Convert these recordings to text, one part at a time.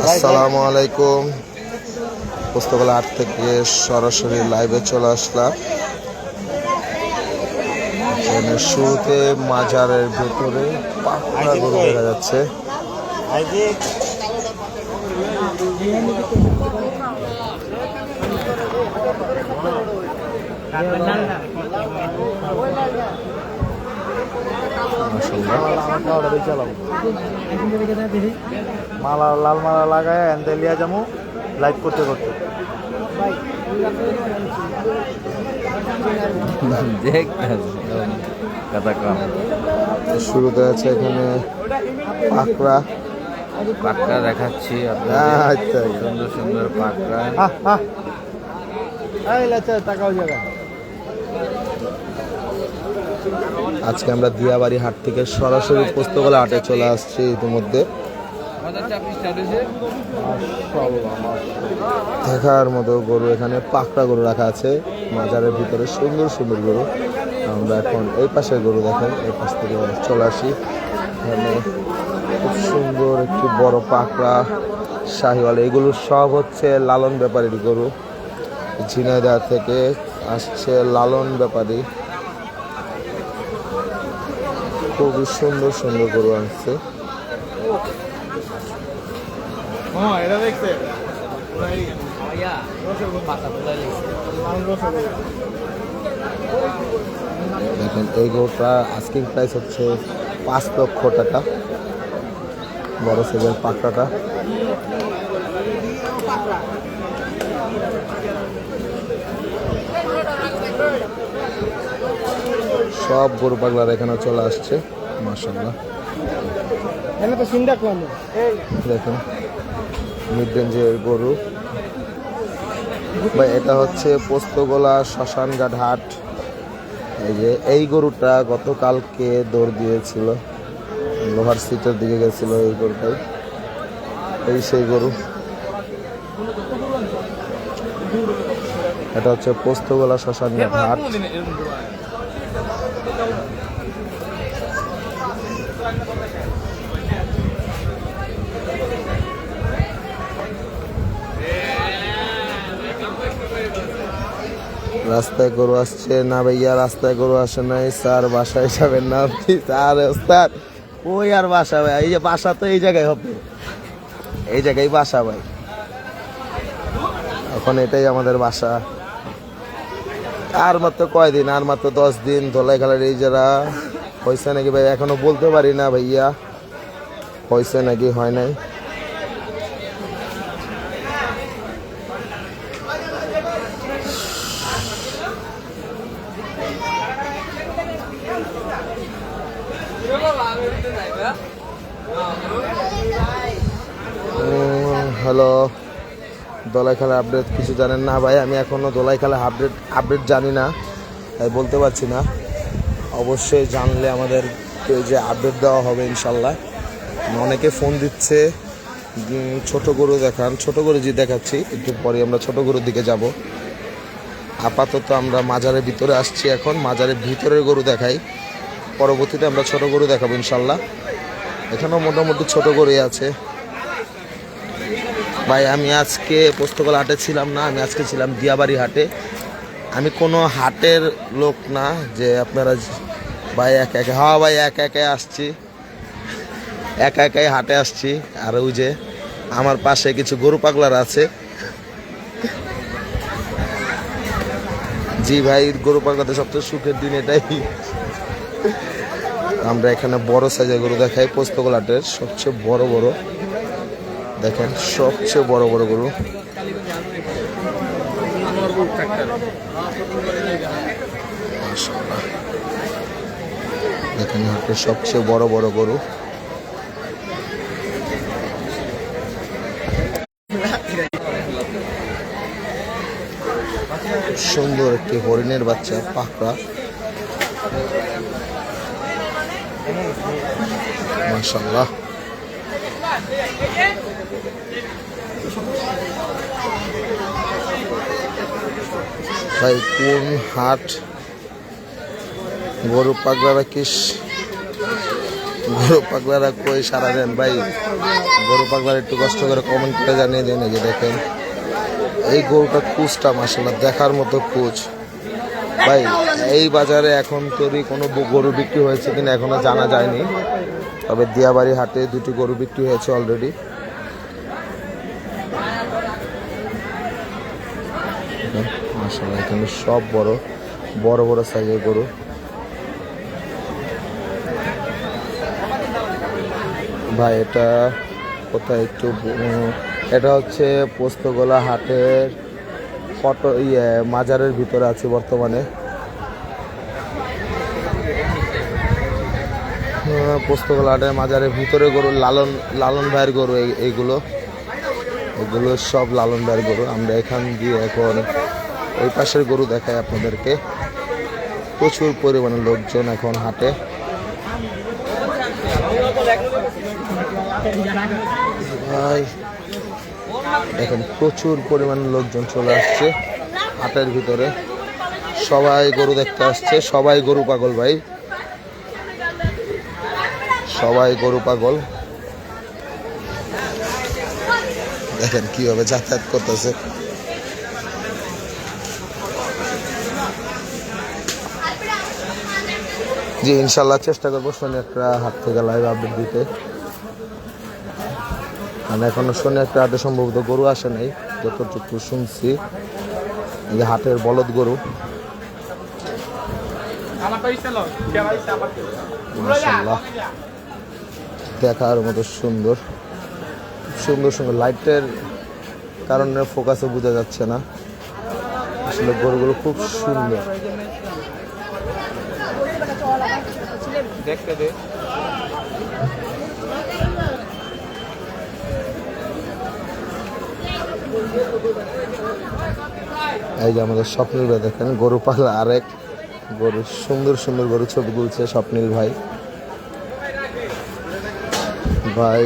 আসসালামু আলাইকুম। পুস্তকালয় হাট থেকে সরাসরি লাইভে চলে আসলাম। এখানে শুরুতে মাজারের ভেতরে পাকড়া গরু দেখা যাচ্ছে। মালা লাল মালা লাগায় এন্দেলিয়া যামু লাইভ করতে করতে শুরুতে আছে এখানে পাকড়া পাকড়া দেখাচ্ছি আচ্ছা সুন্দর সুন্দর পাকড়া। টাকাও জায়গা। আজকে আমরা দিয়াবাড়ি হাট থেকে সরাসরি পুস্তকালয় হাটে চলে আসছি। ইতিমধ্যে দেখার মতো গরু, এখানে পাকড়া গরু রাখা আছে মাজারের ভিতরে, সুন্দর সুন্দর গরু। আমরা এখন এই পাশের গরু দেখেন, এই পাশ থেকে চলে আসি। এখানে খুব সুন্দর একটি বড় পাকড়া শাহিওয়াল, এগুলো সব হচ্ছে লালন ব্যাপারীর গরু। ঝিনাইদহ থেকে আসছে লালন ব্যাপারী, খুবই সুন্দর সুন্দর গরু আনছে। দেখেন এই গরুটা আস্কিং প্রাইস হচ্ছে 5 লক্ষ টাকা, বড় সাইজের পাকড়াটা। সব গরু পাগলার এখানে চলে আসছে মাশাআল্লাহ। দেখুন মিড রেঞ্জের গরু ভাই, এটা হচ্ছে পোস্তগোলা শ্মশানঘাট হাট। এই যে এই গরুটা গতকালকে দৌড় দিয়েছিল, লোহার সিটের দিকে গেছিল এই গরুটাই, এই সেই গরু। এটা হচ্ছে পোস্তগোলা শ্মশানঘাট হাট। রাস্তায় গরু আসছে না ভাইয়া? রাস্তায় গরু আসে নাই স্যার, বাসায় যাবেন না আপনি? স্যার ওস্তাদ ওই আর বাসা ভাই, এই যে বাসা তো এই জায়গায় হবে, এই জায়গায় বাসা ভাই, এখন এটাই আমাদের বাসা। আর মাত্র কয়দিন, আর মাত্র 10 দিন ধলাই খেলার এই যারা হয়েছে নাকি ভাই এখনো বলতে পারি না ভাইয়া, হয়েছে নাকি হয় নাই। হ্যালো, দোলাই খেলা আপডেট কিছু জানেন না ভাই? আমি এখনো দোলাই খেলা আপডেট জানি না, তাই বলতে পারছি না। অবশ্যই জানলে আমাদের পেজে আপডেট দেওয়া হবে ইনশাল্লাহ। অনেকে ফোন দিচ্ছে ছোট গরু দেখান, ছোট গরু যে দেখাচ্ছি, একটু পরে আমরা ছোট গরুর দিকে যাব। আপাতত আমরা মাজারের ভিতরে আসছি, এখন মাজারের ভিতরের গরু দেখাই, পরবর্তীতে আমরা ছোট গরু দেখাবো ইনশাল্লাহ। এখানেও মোটামুটি ছোট গরুই আছে ভাই। আমি আজকে পুস্তকালয় হাটে ছিলাম না, আমি আজকে ছিলাম দিয়াবাড়ি হাটে। আমি কোনো হাটের লোক না যে আপনারা ভাই একা একা, হ্যাঁ ভাই একা একাই আসছি, একা একাই হাটে আসছি। আর ওই যে আমার পাশে কিছু গরু পাগলার আছে। জি ভাই, গরু পাগলাতে সবচেয়ে সুখের দিন এটাই। আমরা এখানে বড় সাইজের গরু দেখাই, পুস্তকালয় হাটের সবচেয়ে বড় বড়, দেখেন সবচেয়ে বড় বড় গরু। দেখেন হাটের সবচেয়ে বড় বড় গরু। সুন্দর একটি হরিণের বাচ্চা পাকড়া, মাশাআল্লাহ। ভাই কোন হাট? গরু পাগলারা কি গরু পাগলারা কই সারা দেন ভাই, গরু পাগলার একটু কষ্ট করে কমেন্ট করে জানিয়ে দেন। এই যে দেখেন এই গরুটা কুচটা মাশাআল্লাহ দেখার মতো কুচ ভাই। এই বাজারে এখন তৈরি কোনো গরু বিক্রি হয়েছে কিনা এখনো জানা যায়নি, তবে দিয়াবাড়ি হাটে 2টি গরু বিক্রি হয়েছে অলরেডি। মাশাআল্লাহ এখানে সব বড় বড় বড় সাইজের গরু। ভাই এটা কোথায় একটু এটা হচ্ছে পোস্তগোলা হাটের মাজারের ভিতরে আছে বর্তমানে। পোস্তগোলা হাটের মাজারের ভিতরে গরু, লালন ভাইয়ের গরু এইগুলো সব লালন ভাইয়ের গরু। আমরা এখান দিয়ে এখন ওই পাশের গরু দেখাই আপনাদেরকে। প্রচুর পরিমাণে লোকজন এখন হাটে। ভাই দেখেন প্রচুর পরিমাণে লোকজন চলে আসছে হাটের ভিতরে, সবাই গরু দেখতে আসছে, সবাই গরু পাগল ভাই, সবাই গরু পাগল। দেখেন কিভাবে যাতায়াত করতেছে। জি ইনশাল্লাহ চেষ্টা করবো শনি একটা হাট থেকে লাইভ আপডেট দিতে। মানে এখনো শনি একটা হাটে সম্ভবত গরু আসে নাই যতটুকু শুনছি। এই যে হাটের বলদ গরু মাশাআল্লাহ দেখার মতো সুন্দর সুন্দর সুন্দর। লাইটের কারণে ফোকাসে বোঝা যাচ্ছে না, আসলে গরুগুলো খুব সুন্দর। দেখতে দে এই যে আমাদের স্বপ্নিল ভাই দেখেন গরু পাগলা আরেক গরু, সুন্দর সুন্দর গরু ছবি তুলছে স্বপ্নিল ভাই। ভাই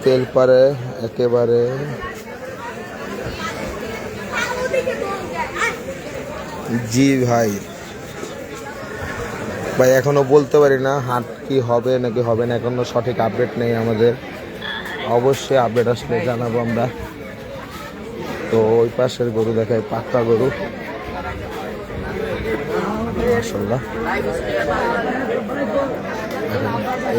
তেল পারে একেবারে জি ভাই। ভাই এখনো বলতে পারি না হাট কি হবে নাকি হবে না, এখনো সঠিক আপডেট নেই আমাদের। অবশ্যই আপডেট আসলে জানাবো আমরা। তো ওই পাশের গরু দেখায় পাক্কা গরু মাশাআল্লাহ।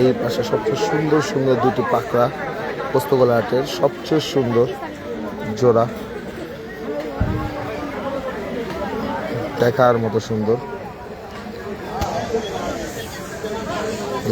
এই পাশে সবচেয়ে সুন্দর সুন্দর 2টি পাকড়া পোস্তগোলা হাটের সবচেয়ে সুন্দর জোড়া, দেখার মতো সুন্দর।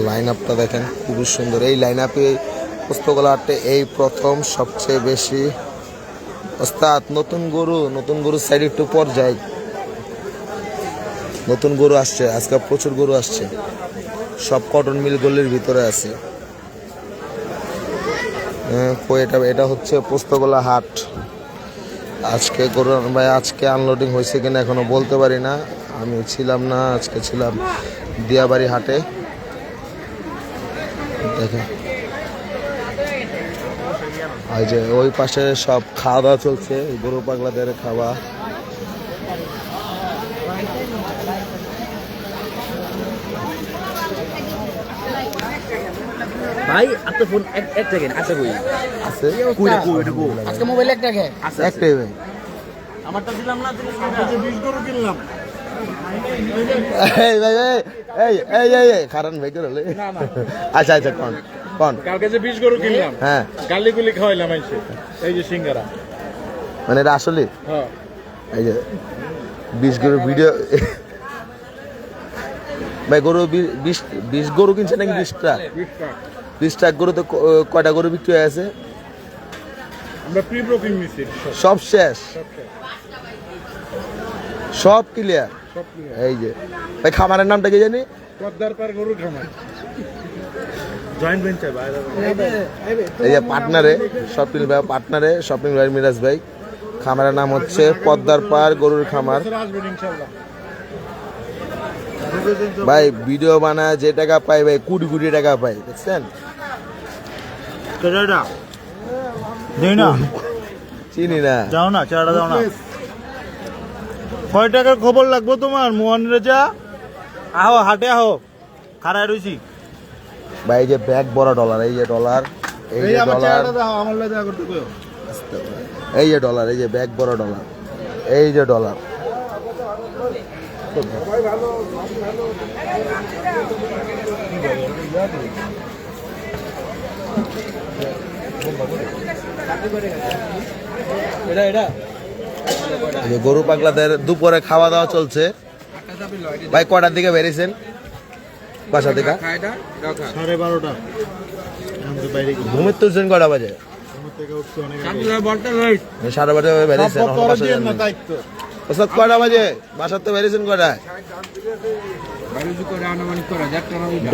লাইন আপটা দেখেন খুবই সুন্দর। এই লাইন আপে পোস্তগোলা হাটে এই প্রথম সবচেয়ে বেশি। ওস্তাদ নতুন গরু সাইড একটু পর যাই, নতুন গরু আসছে আজকে, প্রচুর গরু আসছে, সব কটন মিল গলির ভিতরে আছে। এটা হচ্ছে পোস্তগোলা হাট। আজকে গরু ভাই আজকে আনলোডিং হয়েছে কিনা এখনো বলতে পারি না, আমি ছিলাম না, আজকে ছিলাম দিয়াবাড়ি হাটে। দেখেন এই যে ওই পাশে সব খাওয়া দাওয়া চলছে, গরু পাগলাদের খাওয়া। ভাই আপনার ফোন এক সেকেন্ড আছে কই আছে আজকে মোবাইল একটা কে একটাই ভাই, আমারটা দিলাম না, 20 গরু কিনলাম। এই ভাই এই কারণ ভাই করে আচ্ছা আচ্ছা কোন কালকে যে 20 গরু কিনলাম, হ্যাঁ গালি গুলি খাওয়াইলাম আইছে। এই যে সিঙ্গারা, মানে এটা আসলে হ্যাঁ এই যে 20 গরু ভিডিও ভাই, গরু 20 গরু কিনছে নাকি 20টা? 20টা গরু তো কয়টা গরু বিক্রি হয়ে আছে? আমরা প্রি বুকিং নিছি, সব শেষ, সব ক্লিয়ার। এই যে ভাই খামারের নামটা কি জানি? পদ্মার পার গরু খামার, জয়েন্ট ভেঞ্চার ভাই। এই যে পার্টনারে স্বপ্নিল ভাই, পার্টনারে স্বপ্নিল ভাই, মিরাজ ভাই। খামারের নাম হচ্ছে পদ্মার পার গরুর খামার। আসবেন ইনশাআল্লাহ। ভাই ভিডিও বানায় যে টাকা পাই ভাই, কোটি কোটি টাকা পাই, দেখছেন? কেডাটা দেই না, চিনি না, যাও না, চাড়া দাও না। কয় টাকার খবর লাগবে তোমার মোহন রেজা? আহো হাটে আহো, খাড়ায় রইছি। ভাই এই যে ব্যাগ বড় ডলার, এই যে ডলার, এই যে ডলার, আমার লাগে দেখা করতে কইও। এই যে ডলার, এই যে ব্যাগ বড় ডলার, এই যে ডলার। এই যে গরু পাগলাদের দুপুরে খাওয়া দাওয়া চলছে। ভাই কটার দিকে বেরিয়েছেন বাসা থেকে? 12:30 আমি তো বাইরে গেছি। ঘুমের তুলছেন কটা বাজে? ঘুম থেকে উঠছি অনেক আগে। 12:30 বেরিয়েছেন, সব এখন পরে বাসা দিয়ে যাননি। না দায়িত্ব। ওস্তাদ কটা বাজে বাসার তো বেরিয়েছেন কটায়?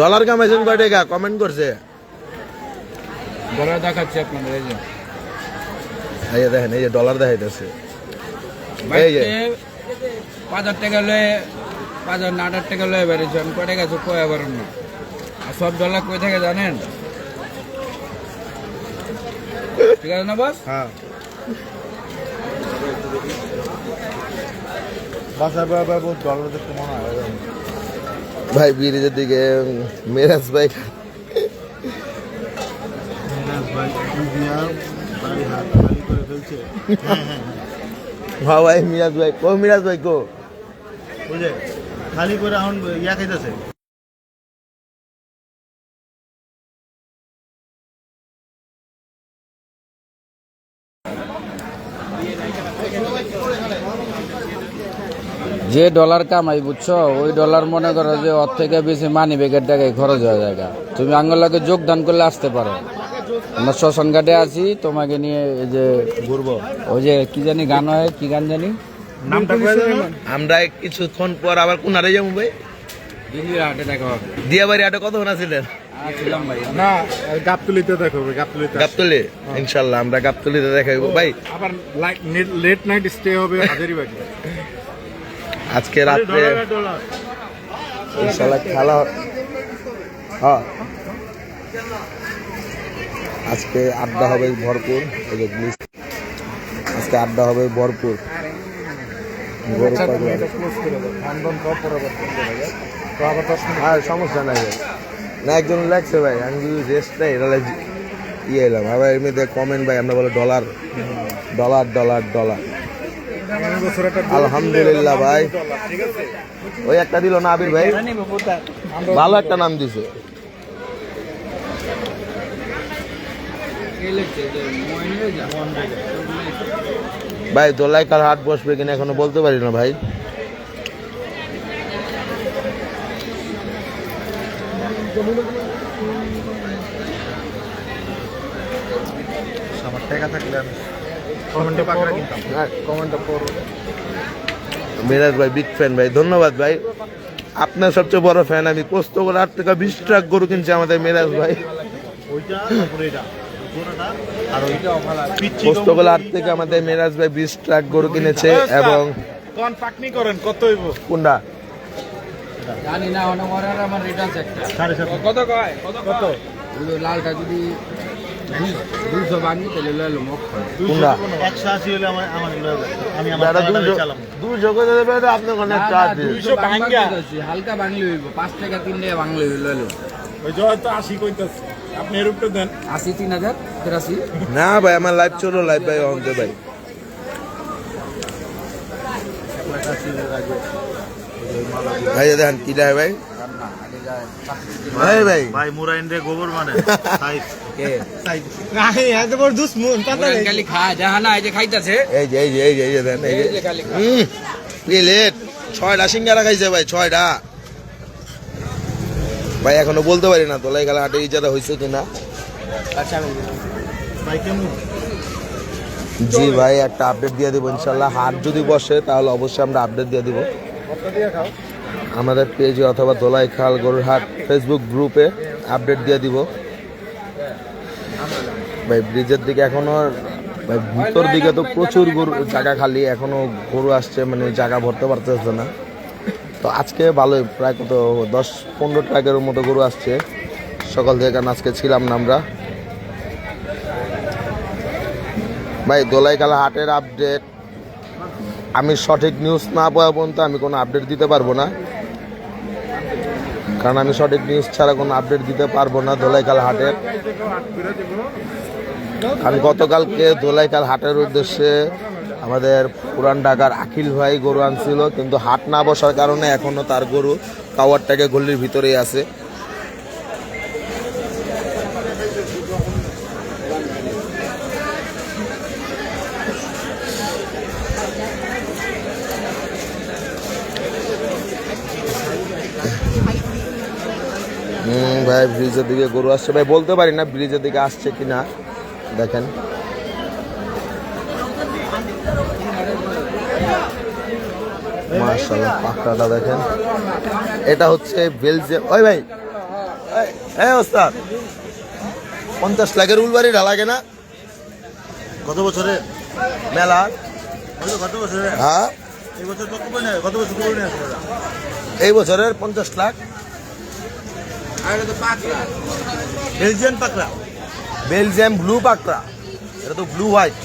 ডলার কামাইছেন কয় টাকা? কমেন্ট করছে। দেখাচ্ছি আপনাদের এই যে এই যে দেখেন, এই যে ডলার দেখাইতেছে। এই যে 5,000 টাকা লয়ে 5,000 না 8,000 টাকা লয়ে বেড়েছে আমি কয় টাকা কয়ে পারেন না। আর সব ডলার কই থেকে জানেন? ঠিক আছে না বস? হ্যাঁ। বাসা বাবা বহুত ডলার দেখতে মনে হয়। ভাই ব্রিজের দিকে মেরাজ ভাই ভাই ইন্ডিয়া বাড়ি হাত খালি করে ফেলছে। হ্যাঁ ভাই মিরাজ ভাই কো, মিরাজ ভাই কো। বুঝে খালি করে এখন ইয়া খাইতেছে। যে ডলার কামাই বুঝছো ওই ডলার মনে করো যে ওর থেকে বেশি মানি ব্যাগের টাকায় খরচ হয়ে জায়গা। তুমি আঙ্গলাকে যোগদান করলে আসতে পারো। আমরা শ্মশান ঘাটে আছি তোমাকে নিয়ে, এই যে ঘুরবো। ওই যে কি জানি গান হয়, কি গান জানি, নামটা কয়ে দেবেন? আমরা কিছুক্ষণ পর আবার কোনারে যাবো ভাই। দিল্লির হাটে দেখা হবে। দিয়াবাড়ি আটে কতক্ষণ আছিলেন? ছিলাম ভাই। না গাবতলিতে দেখাবে, গাবতলিতে। গাবতলি? ইনশাল্লাহ আমরা গাবতলিতে দেখাইবো ভাই। আবার লেট নাইট স্টে হবে হাজারিবাগে। আজকে রাত্রে ইনশাল্লাহ খেলা। হ্যাঁ আজকে আড্ডা হবে ভরপুর। এই যে আজকে আড্ডা হবে ভরপুর। গরু পাগলা। আর সমস্যা নাই ভাই, না একজন লাগছে ভাই, আমি যদি রেস্ট নেই তাহলে ইয়ে এলাম আবার এমনিতে কমেন্ট ভাই আমরা বলে ডলার ডলার ডলার ডলার। আলহামদুলিল্লাহ ভাই, ওই একটা দিল না আবির ভাই, ভালো একটা নাম দিছে। ভাই দোলাই কাল হাট বসবে কিনা এখনো বলতে পারি না ভাই। আমার টাকা থাকলে আমি কমেন্টে পাকড়া কিনতাম। কমেন্টে পড়ো। মিরাজ ভাই বিগ ফ্যান ভাই, ধন্যবাদ ভাই। আপনার সবচেয়ে বড় ফ্যান আমি। পোস্ত করে 8 থেকে 20 ট্রাক গরু কিনছে আমাদের মিরাজ ভাই। ওইটা তারপরে এটা জোড়াটা আর ওইটা পিচ্চি পোস্ত করে 8 থেকে আমাদের মিরাজ ভাই 20 ট্রাক গরু কিনেছে। এবং কোন পাকনি করেন কত হইব? কোনটা জানি না, অনেক অর্ডার আমার রিটার্ন একটা 7.5 কত কয় কত কত? লালটা যদি 200 বানি তাহলে লইলো মুখ কোনটা? 180 হলে আমি আমার টাকা চালাম। 200 করে দেবে তো আপনি কোন একটা আছে। 200 ভাঙ্গা হালকা বাংলি হইব, 5 টাকা 3 টাকা বাংলি হইল লইলো। ওই জয় তো 80 কইতাছে, আপনি এর উপরে দেন 80 3000 83। না ভাই আমার লাইভ চলো, লাইভ ভাই অন্তে ভাই। ভাই দেখেন কি দেয় ভাই। ভাই ভাই ভাই মুরাইন রে গোবর মানে সাইজ কে সাইজ নাই এত বড় দুশ্মন পাতা ওরা খালি খায় জাহানা, এই যে খাইতাছে এই যে এই যে এই যে এই যে দেন এই এই যে যে খালি খায়। প্লেট 6টা সিঙ্গারা খাইছে ভাই, 6টা ভাই। এখনো বলতে পারি না তোলাই গেলে হাটে ইজারা হয়েছে কিনা। আচ্ছা আমি ভাই কেমন? জি ভাই একটা আপডেট দিয়ে দেবো ইনশাল্লাহ। হাট যদি বসে তাহলে অবশ্যই আমরা আপডেট দিয়ে দিব কত দিয়ে খাও? আমাদের পেজে অথবা দোলাই খাল গরুর হাট ফেসবুক গ্রুপে আপডেট দিয়ে দিব ভাই। ব্রিজের দিকে এখনো ভাই ভিতর দিকে তো প্রচুর গরু জায়গা খালি, এখনো গরু আসছে মানে জায়গা ভরতে পারতেছে না। তো আজকে ভালোই প্রায় কত 10-15 ট্রাকের মতো গরু আসছে সকাল থেকে, কারণ আজকে ছিলাম না আমরা ভাই। দোলাইখালা হাটের আপডেট আমি সঠিক নিউজ না পাওয়া পর্যন্ত আমি কোনো আপডেট দিতে পারবো না। কারণ আমি সঠিক নিউজ ছাড়া কোনো আপডেট দিতে পারবো না ধোলাইখাল হাটের। আমি গতকালকে ধোলাইখাল হাটের উদ্দেশ্যে আমাদের পুরান ঢাকার আখিল ভাই গরু আনছিল, কিন্তু হাট না বসার কারণে এখনো তার গরু টাওয়ারটাকে গলির ভিতরেই আছে। ভাই ব্রিজের দিকে গরু আসছে, ভাই বলতে পারি না ব্রিজের দিকে আসছে কিনা। দেখেন মাশাআল্লাহ পাকড়াটা দেখেন, এটা হচ্ছে বেলজিয়াম। ওই ভাই হ্যাঁ ওস্তাদ 50 লাখের উলবাড়িটা লাগে না কত বছরে মেলা? কত বছরে হ্যাঁ এই বছর কত বছর করে নিয়ে আসবে এই বছরের 50 লাখ। বেলজিয়ান পাকড়া বেলজিয়াম ব্লু পাকড়া, এটা তো ব্লু হোয়াইট।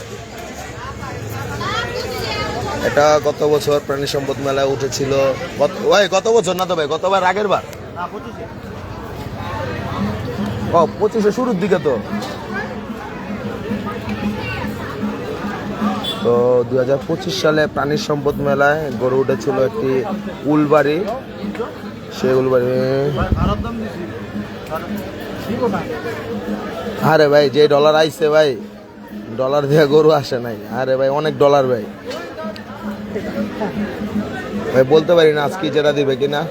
এটা গত বছর প্রাণী সম্পদ মেলায় উঠেছিল। গত বছর না তো ভাই, গতবার আগের বার। না 25-এ। ও 25-এ শুরুর দিকে তো 2025 সালে প্রাণী সম্পদ মেলায় গরু উঠেছিল একটি উলবাড়ি। সেই উলবাড়ি খারাপ দাম দিছি আরে ভাই যে ডলার আইছে ভাই, ডলার দিয়ে গরু আসে নাই। আরে ভাই অনেক ডলার ভাই, ভাই বলতে পারি না আজকে যেটা দিবে কিনা।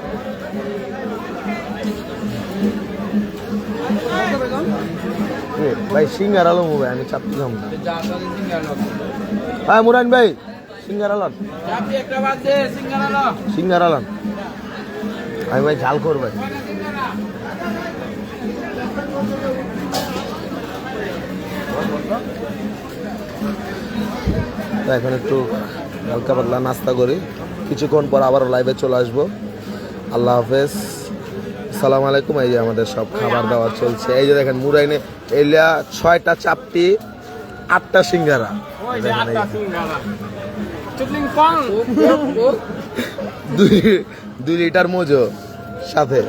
ভাই সিঙ্গার আলম ভাই, আমি চাপছিলাম না। হ্যাঁ মুরান ভাই সিঙ্গার আলম, সিঙ্গার আলম। আমি ভাই ঝাল কর ভাই। তো এখন একটু হালকা পাতলা নাস্তা করি, কিছুক্ষণ পর আবারও লাইভে চলে আসবো। আল্লাহ হাফেজ, সালাম আলাইকুম। এই যে আমাদের সব খাবার দাবার চলছে। এই যে দেখেন মুরাইনে এলিয়া 6টা চাপটি 8টা সিঙ্গারা, 2 লিটার মোজো সাথে।